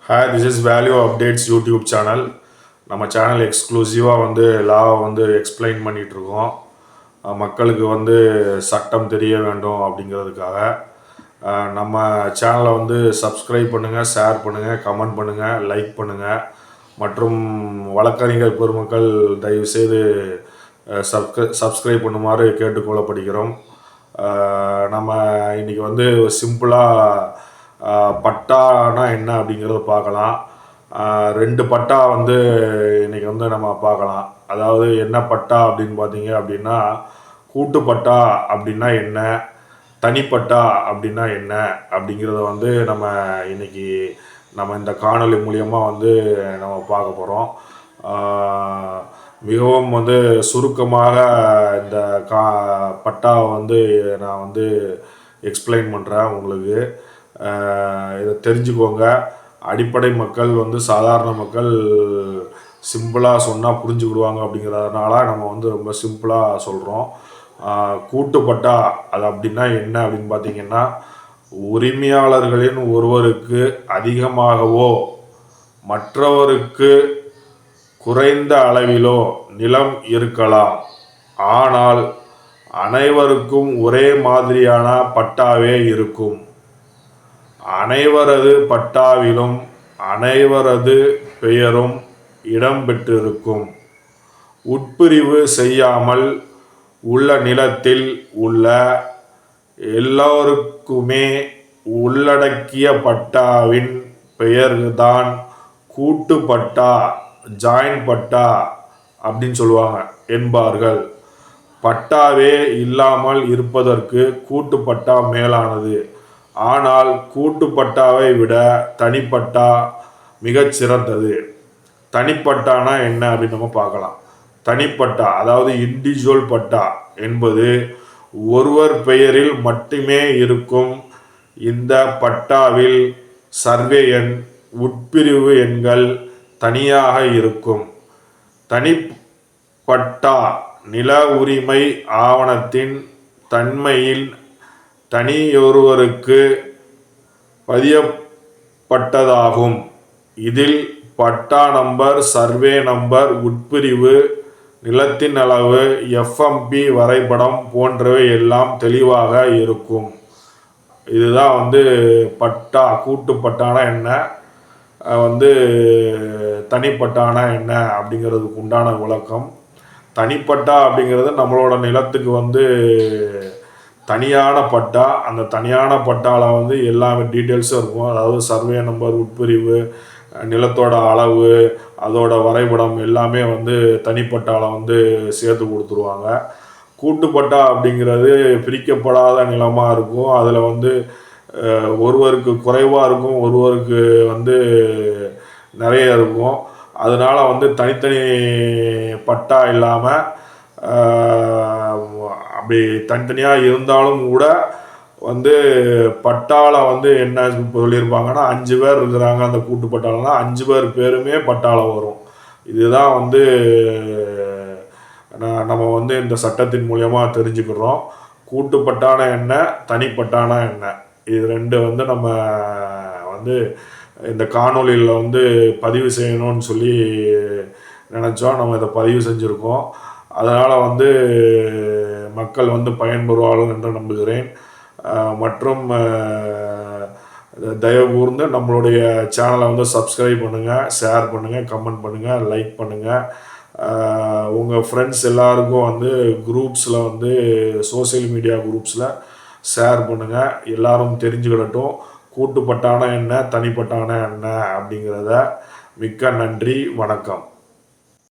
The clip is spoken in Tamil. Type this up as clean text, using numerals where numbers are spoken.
Hi, this is Value Updates YouTube channel. நம்ம சேனல் எக்ஸ்க்ளூசிவாக லாவை எக்ஸ்பிளைன் பண்ணிகிட்ருக்கோம். மக்களுக்கு சட்டம் தெரிய வேண்டும் அப்படிங்கிறதுக்காக நம்ம சேனலை சப்ஸ்கிரைப் பண்ணுங்கள், ஷேர் பண்ணுங்கள், கமெண்ட் பண்ணுங்கள், லைக் பண்ணுங்கள். மற்றும் வழக்கறிஞர் பெருமக்கள் தயவுசெய்து சப்ஸ்கிரைப் பண்ணுமாறு கேட்டுக்கொள்ளப்படுகிறோம். நம்ம இன்றைக்கி சிம்பிளாக பட்டானா என்ன அப்படிங்கிறத பார்க்கலாம். ரெண்டு பட்டா இன்றைக்கி நம்ம பார்க்கலாம். அதாவது என்ன பட்டா அப்படின்னு பார்த்தீங்க அப்படின்னா, கூட்டுப்பட்டா அப்படின்னா என்ன, தனிப்பட்டா அப்படின்னா என்ன அப்படிங்கிறத நம்ம இன்றைக்கி இந்த காணொளி மூலியமாக நம்ம பார்க்க போகிறோம். மிகவும் சுருக்கமாக இந்த பட்டாவை நான் எக்ஸ்பிளைன் பண்ணுறேன் உங்களுக்கு. இதை தெரிஞ்சுக்கோங்க. அடிப்படை மக்கள் சாதாரண மக்கள் சிம்பிளாக சொன்னால் புரிஞ்சுக்கிடுவாங்க அப்படிங்கிறதுனால நம்ம ரொம்ப சிம்பிளாக சொல்கிறோம். கூட்டுப்பட்டா அது அப்படின்னா என்ன அப்படின்னு பார்த்தீங்கன்னா, உரிமையாளர்களின் ஒருவருக்கு அதிகமாகவோ மற்றவருக்கு குறைந்த அளவிலோ நிலம் இருக்கலாம். ஆனால் அனைவருக்கும் ஒரே மாதிரியான பட்டாவே இருக்கும். அனைவரது பட்டாவிலும் அனைவரது பெயரும் இடம்பெற்றிருக்கும். உட்பிரிவு செய்யாமல் உள்ள நிலத்தில் உள்ள எல்லோருக்குமே உள்ளடக்கிய பட்டாவின் பெயர்தான் கூட்டுப்பட்டா, ஜாயின்ட் பட்டா அப்படின்னு சொல்லுவாங்க என்பார்கள். பட்டாவே இல்லாமல் இருப்பதற்கு கூட்டுப்பட்டா மேலானது. ஆனால் கூட்டுப்பட்டாவை விட தனிப்பட்டா மிகச்சிறந்தது. தனிப்பட்டானா என்ன அப்படின்னு நம்ம பார்க்கலாம். தனிப்பட்டா அதாவது இண்டிவிஜுவல் பட்டா என்பது ஒருவர் பெயரில் மட்டுமே இருக்கும். இந்த பட்டாவில் சர்வே எண், உட்பிரிவு எண்கள் தனியாக இருக்கும். தனிப்பட்டா நில உரிமை ஆவணத்தின் தன்மையில் தனியொருவருக்கு பதியப்பட்டதாகும். இதில் பட்டா நம்பர், சர்வே நம்பர், உட்பிரிவு, நிலத்தின் அளவு, எஃப்எம்பி வரைபடம் போன்றவை எல்லாம் தெளிவாக இருக்கும். இதுதான் பட்டா. கூட்டுப்பட்டானா என்ன, தனிப்பட்டானா என்ன அப்படிங்கிறதுக்கு உண்டான விளக்கம். தனிப்பட்டா அப்படிங்கிறது நம்மளோட நிலத்துக்கு தனியான பட்டா. அந்த தனியான பட்டாவில் எல்லா டீட்டெயில்ஸும் இருக்கும். அதாவது சர்வே நம்பர், உட்பிரிவு, நிலத்தோட அளவு, அதோட வரைபடம் எல்லாமே தனிப்பட்டாவில் சேர்த்து கொடுத்துருவாங்க. கூட்டுப்பட்டா அப்படிங்கிறது பிரிக்கப்படாத நிலமாக இருக்கும். அதில் ஒருவருக்கு குறைவாக இருக்கும், ஒருவருக்கு நிறைய இருக்கும். அதனால் தனித்தனி பட்டா இல்லாமல் அப்படி தனித்தனியாக இருந்தாலும் கூட பட்டாவில் என்ன சொல்லியிருப்பாங்கன்னா, 5 பேர் இருக்கிறாங்க அந்த கூட்டுப்பட்டாளனா 5 பேர் பேருமே பட்டாவில் வரும். இதுதான் நம்ம இந்த சட்டத்தின் மூலியமாக தெரிஞ்சுக்கிறோம். கூட்டுப்பட்டானா என்ன, தனிப்பட்டானா என்ன, இது ரெண்டு நம்ம இந்த காணொலியில் பதிவு செய்யணும்னு சொல்லி நினச்சோம். நம்ம இதை பதிவு செஞ்சுருக்கோம். அதனால் மக்கள் பயன்பெறுவார்கள் என்று நம்புகிறேன். மற்றும் தயவு கூர்ந்து நம்மளுடைய சேனலை சப்ஸ்கிரைப் பண்ணுங்கள், ஷேர் பண்ணுங்கள், கமெண்ட் பண்ணுங்கள், லைக் பண்ணுங்கள். உங்கள் ஃப்ரெண்ட்ஸ் எல்லாருக்கும் குரூப்ஸில் சோசியல் மீடியா குரூப்ஸில் ஷேர் பண்ணுங்கள். எல்லோரும் தெரிஞ்சுக்கிடட்டும் கூட்டுப்பட்டானா என்ன, தனிப்பட்டானா என்ன அப்படிங்கிறத. மிக்க நன்றி, வணக்கம்.